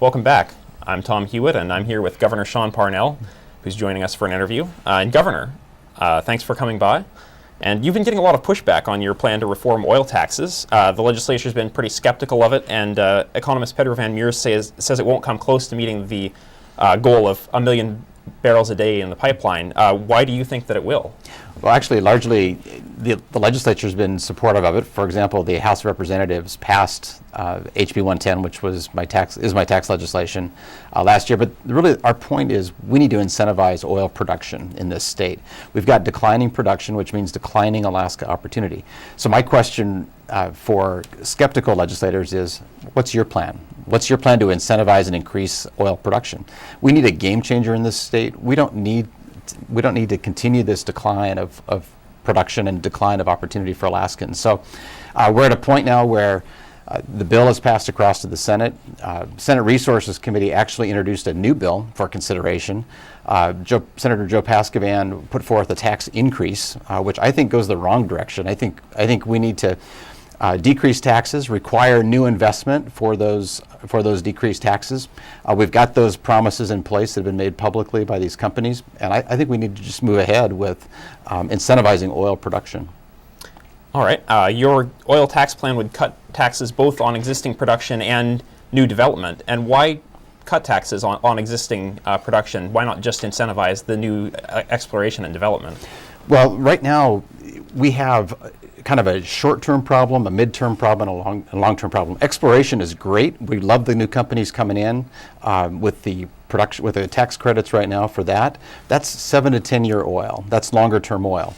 Welcome back. I'm Tom Hewitt, and I'm here with Governor Sean Parnell, who's joining us for an interview. And Governor, thanks for coming by. And you've been getting a lot of pushback on your plan to reform oil taxes. The legislature's been pretty skeptical of it, and economist Pedro Van Meers says it won't come close to meeting the goal of 1 million barrels a day in the pipeline. Why do you think that it will? Well, actually, largely, the legislature's been supportive of it. For example, the House of Representatives passed HB 110, which is my tax legislation last year. But really, our point is we need to incentivize oil production in this state. We've got declining production, which means declining Alaska opportunity. So my question for skeptical legislators is, what's your plan? What's your plan to incentivize and increase oil production? We need a game changer in this state. We don't need to continue this decline of production and decline of opportunity for Alaskans. So we're at a point now where the bill has passed across to the Senate. Senate Resources Committee actually introduced a new bill for consideration. Senator Joe Pascavan put forth a tax increase, which I think goes the wrong direction. I think we need to decrease taxes, require new investment for those decreased taxes. We've got those promises in place that have been made publicly by these companies, and I think we need to just move ahead with incentivizing oil production. All right. Your oil tax plan would cut taxes both on existing production and new development. And why cut taxes on existing production? Why not just incentivize the new exploration and development? Well, right now we have kind of a short-term problem, a mid-term problem, and a long-term problem. Exploration is great. We love the new companies coming in with the production, with the tax credits right now for that. That's 7 to 10 year oil. That's longer-term oil.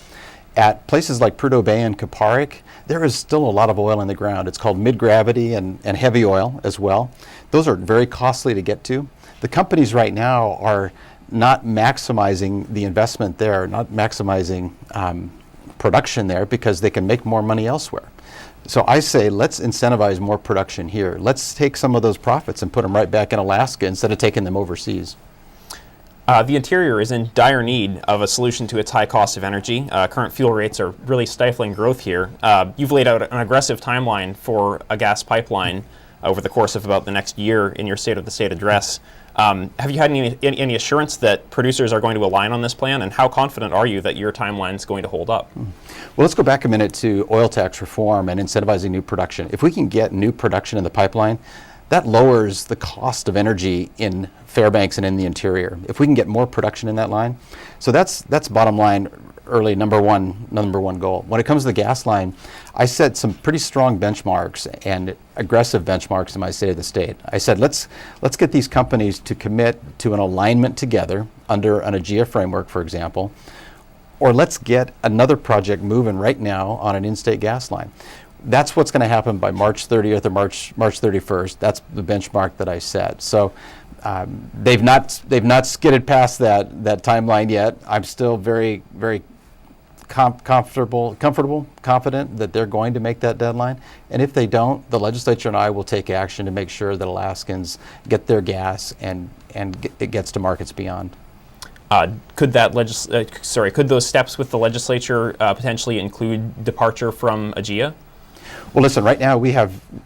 At places like Prudhoe Bay and Kuparuk, there is still a lot of oil in the ground. It's called mid-gravity and heavy oil as well. Those are very costly to get to. The companies right now are not maximizing the investment there, not maximizing production there because they can make more money elsewhere. So I say let's incentivize more production here. Let's take some of those profits and put them right back in Alaska instead of taking them overseas. The interior is in dire need of a solution to its high cost of energy. Current fuel rates are really stifling growth here. You've laid out an aggressive timeline for a gas pipeline over the course of about the next year in your State of the State address. Have you had any assurance that producers are going to align on this plan, and how confident are you that your timeline is going to hold up? Well, let's go back a minute to oil tax reform and incentivizing new production. If we can get new production in the pipeline, that lowers the cost of energy in Fairbanks and in the interior. If we can get more production in that line, so that's bottom line. Early number one goal. When it comes to the gas line, I set some pretty strong benchmarks and aggressive benchmarks in my State of the State. I said let's get these companies to commit to an alignment together under an AGIA framework, for example, or let's get another project moving right now on an in-state gas line. That's what's going to happen by March 30th or March 31st. That's the benchmark that I set. So they've not skidded past that timeline yet. I'm still very confident that they're going to make that deadline. And if they don't, the legislature and I will take action to make sure that Alaskans get their gas and it gets to markets beyond. Could those steps with the legislature potentially include departure from AGIA? Well, listen, right now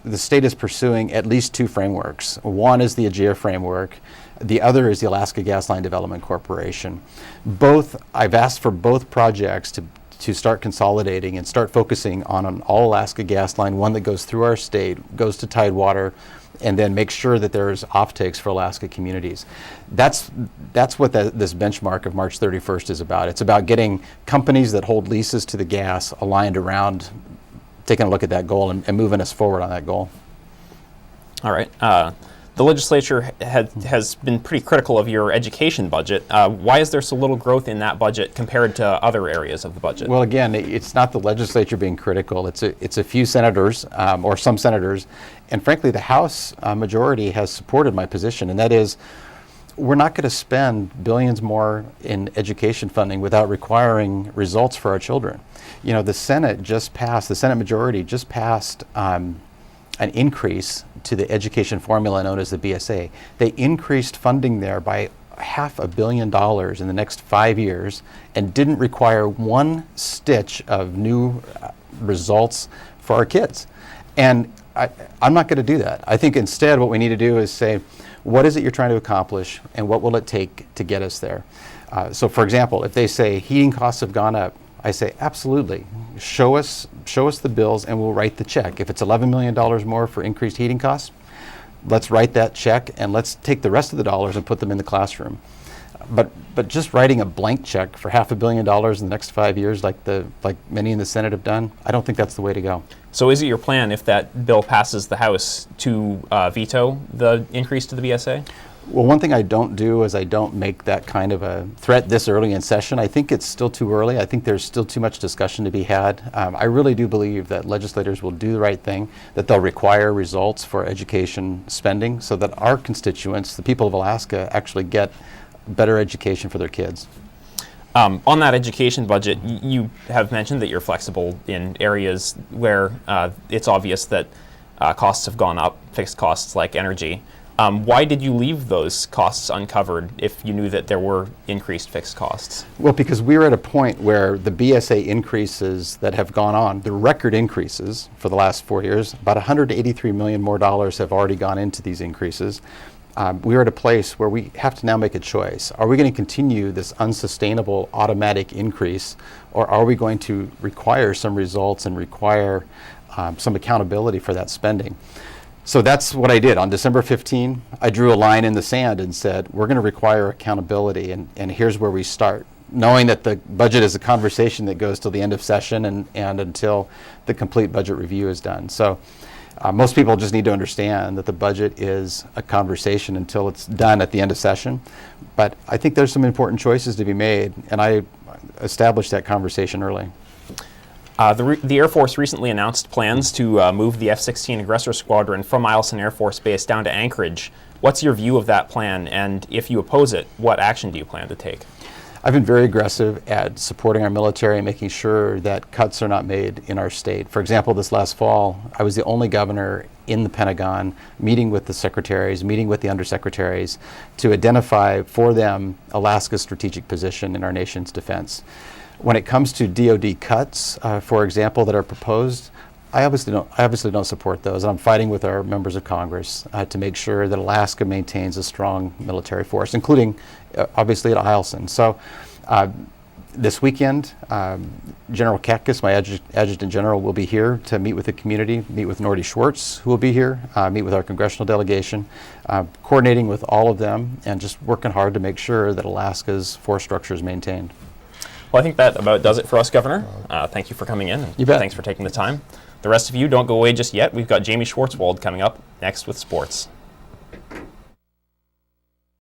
the state is pursuing at least two frameworks. One is the AGIA framework. The other is the Alaska Gas Line Development Corporation. I've asked for both projects to start consolidating and start focusing on an all-Alaska gas line, one that goes through our state, goes to Tidewater, and then make sure that there's offtakes for Alaska communities. That's what this benchmark of March 31st is about. It's about getting companies that hold leases to the gas aligned around taking a look at that goal and moving us forward on that goal. All right. The legislature has been pretty critical of your education budget. Why is there so little growth in that budget compared to other areas of the budget? Well, again, it's not the legislature being critical. It's a few senators or some senators, and frankly, the House majority has supported my position, and that is we're not going to spend billions more in education funding without requiring results for our children. You know, the Senate majority just passed an increase to the education formula known as the BSA. They increased funding there by $500 million in the next 5 years and didn't require one stitch of new results for our kids. And I'm not going to do that. I think instead what we need to do is say, what is it you're trying to accomplish and what will it take to get us there? So for example, if they say heating costs have gone up, I say absolutely. Show us the bills and we'll write the check. If it's $11 million more for increased heating costs, let's write that check and let's take the rest of the dollars and put them in the classroom. But just writing a blank check for $500 million in the next 5 years, like many in the Senate have done, I don't think that's the way to go. So is it your plan, if that bill passes the House, to veto the increase to the BSA? Well, one thing I don't do is I don't make that kind of a threat this early in session. I think it's still too early. I think there's still too much discussion to be had. I really do believe that legislators will do the right thing, that they'll require results for education spending so that our constituents, the people of Alaska, actually get better education for their kids. On that education budget, you have mentioned that you're flexible in areas where it's obvious that costs have gone up, fixed costs like energy. Why did you leave those costs uncovered if you knew that there were increased fixed costs? Well, because we're at a point where the BSA increases that have gone on, the record increases for the last 4 years, about $183 million more dollars have already gone into these increases. We're at a place where we have to now make a choice. Are we going to continue this unsustainable automatic increase, or are we going to require some results and require some accountability for that spending? So that's what I did. On December 15, I drew a line in the sand and said, we're going to require accountability, and here's where we start. Knowing that the budget is a conversation that goes till the end of session and until the complete budget review is done. So most people just need to understand that the budget is a conversation until it's done at the end of session. But I think there's some important choices to be made, and I established that conversation early. The Air Force recently announced plans to move the F-16 Aggressor Squadron from Eielson Air Force Base down to Anchorage. What's your view of that plan, and if you oppose it, what action do you plan to take? I've been very aggressive at supporting our military and making sure that cuts are not made in our state. For example, this last fall, I was the only governor in the Pentagon meeting with the secretaries, meeting with the undersecretaries to identify for them Alaska's strategic position in our nation's defense. When it comes to DoD cuts, for example, that are proposed, I obviously don't support those. I'm fighting with our members of Congress to make sure that Alaska maintains a strong military force, including obviously at Eielson. So this weekend, General Kakis, my Adjutant General, will be here to meet with the community, meet with Nordy Schwartz, who will be here, meet with our congressional delegation, coordinating with all of them and just working hard to make sure that Alaska's force structure is maintained. Well, I think that about does it for us, Governor. Thank you for coming in. You bet. Thanks for taking the time. The rest of you, don't go away just yet. We've got Jamie Schwartzwald coming up next with sports.